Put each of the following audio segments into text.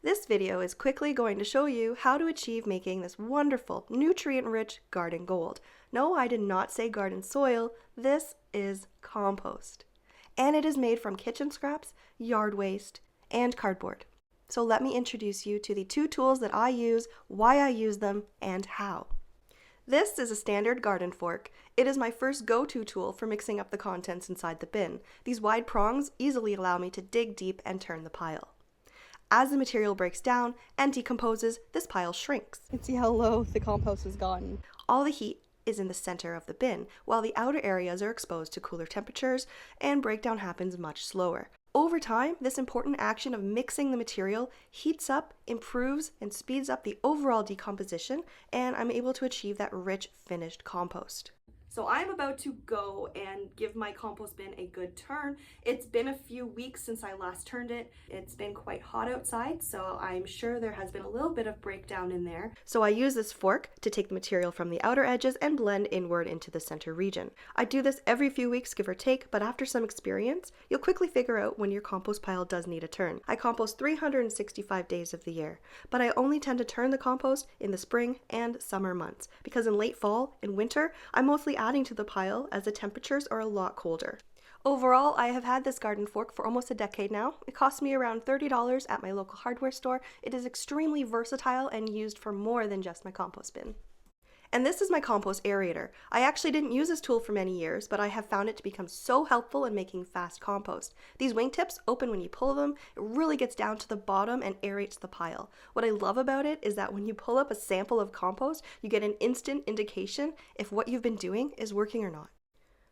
This video is quickly going to show you how to achieve making this wonderful, nutrient-rich garden gold. No, I did not say garden soil. This is compost. And it is made from kitchen scraps, yard waste, and cardboard. So let me introduce you to the two tools that I use, why I use them, and how. This is a standard garden fork. It is my first go-to tool for mixing up the contents inside the bin. These wide prongs easily allow me to dig deep and turn the pile. As the material breaks down and decomposes, this pile shrinks. You can see how low the compost has gotten. All the heat is in the center of the bin, while the outer areas are exposed to cooler temperatures and breakdown happens much slower. Over time, this important action of mixing the material heats up, improves, and speeds up the overall decomposition, and I'm able to achieve that rich, finished compost. So I'm about to go and give my compost bin a good turn. It's been a few weeks since I last turned it. It's been quite hot outside, so I'm sure there has been a little bit of breakdown in there. So I use this fork to take the material from the outer edges and blend inward into the center region. I do this every few weeks, give or take, but after some experience, you'll quickly figure out when your compost pile does need a turn. I compost 365 days of the year, but I only tend to turn the compost in the spring and summer months, because in late fall and winter, I'm mostly adding to the pile as the temperatures are a lot colder. Overall, I have had this garden fork for almost a decade now. It cost me around $30 at my local hardware store. It is extremely versatile and used for more than just my compost bin. And this is my Compost Aerator. I actually didn't use this tool for many years, but I have found it to become so helpful in making fast compost. These wingtips open when you pull them. It really gets down to the bottom and aerates the pile. What I love about it is that when you pull up a sample of compost, you get an instant indication if what you've been doing is working or not.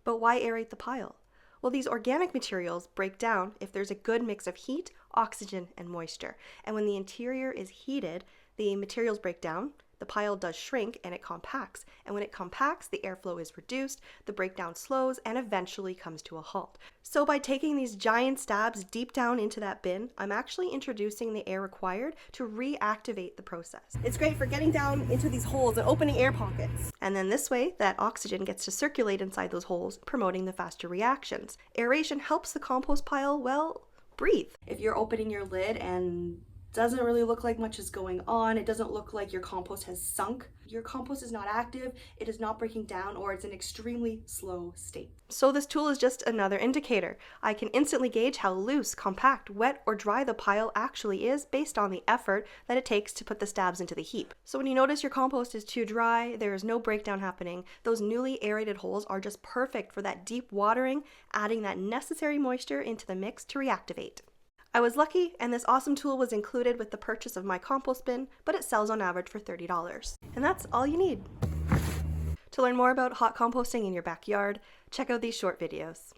But why aerate the pile? Well, these organic materials break down if there's a good mix of heat, oxygen, and moisture. And when the interior is heated, the materials break down, the pile does shrink and it compacts. And when it compacts, the airflow is reduced, the breakdown slows, and eventually comes to a halt. So by taking these giant stabs deep down into that bin, I'm actually introducing the air required to reactivate the process. It's great for getting down into these holes and opening air pockets. And then this way, that oxygen gets to circulate inside those holes, promoting the faster reactions. Aeration helps the compost pile, well, breathe. If you're opening your lid and doesn't really look like much is going on, it doesn't look like your compost has sunk, your compost is not active, it is not breaking down, or it's in extremely slow state. So this tool is just another indicator. I can instantly gauge how loose, compact, wet, or dry the pile actually is based on the effort that it takes to put the stabs into the heap. So when you notice your compost is too dry, there is no breakdown happening, those newly aerated holes are just perfect for that deep watering, adding that necessary moisture into the mix to reactivate. I was lucky, and this awesome tool was included with the purchase of my compost bin, but it sells on average for $30. And that's all you need. To learn more about hot composting in your backyard, check out these short videos.